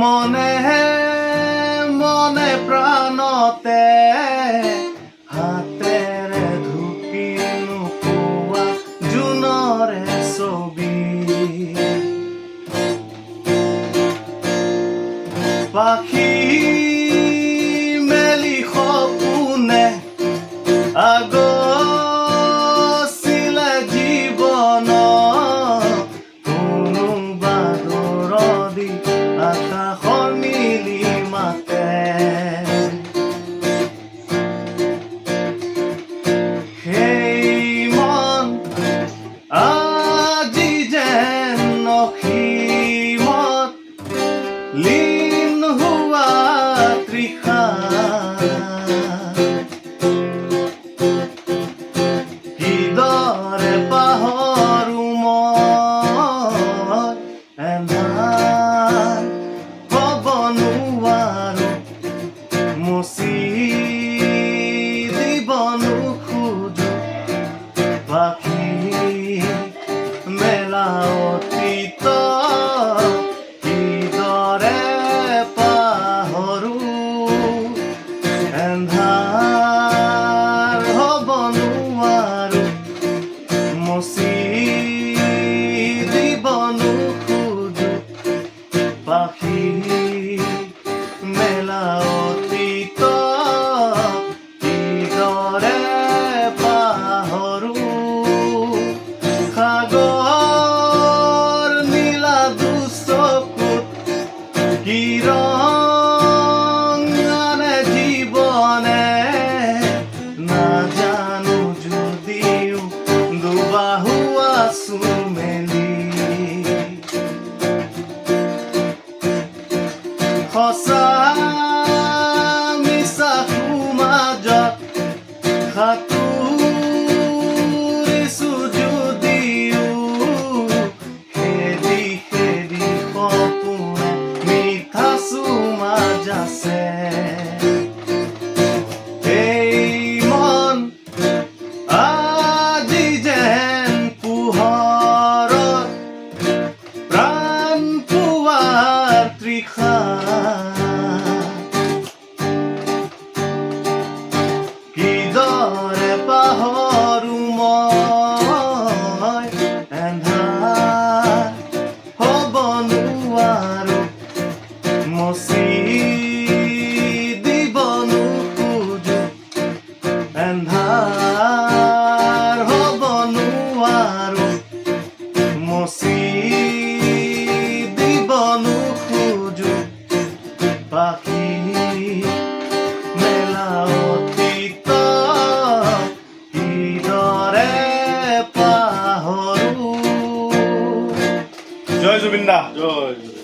মনে মনে প্ৰাণতে হাতেৰে ঢুকি নোপোৱা জোনৰে ছবি পাখি মেলি সপোনে আগছিলে জীৱন কোনোবা দৰদি আকাশৰ নীলি মাতে সেই মন আজি যেন অসীমত লীন হোৱা তৃষা কিদৰে পাহৰো মই এন্ধাৰ হ'ব নোৱাৰো মুচি দিব নোখোজো পাখি মেলা অতীত কিদৰে পাহৰো এন্ধাৰ হ'ব নোৱাৰো মুচি দিব নোখোজো পাখি মেলা অতীত কিদৰে পাহৰো সাগৰ নীলা দুচকুত কি ৰং আনে জীৱনে নাজানো যদিও দুবাহু আছো মেলি সঁচা মিছা মাজত সাঁতুৰিছো যদিও খেদি খেদি সপোনে মিঠা চুমাজ আছে এই মন আজি যেন পোহৰত প্ৰাণ পোৱাৰ তৃষা কিদৰে পাহৰো মই এন্ধাৰ হ'ব নোৱাৰো মুচি দিব নোখোজো এন্ধাৰ হ'ব নোৱাৰো মুচি দিব নোখোজো পাখি মেলা অতীত কিদৰে পাহৰো। জয় জুবিন দা। জয়।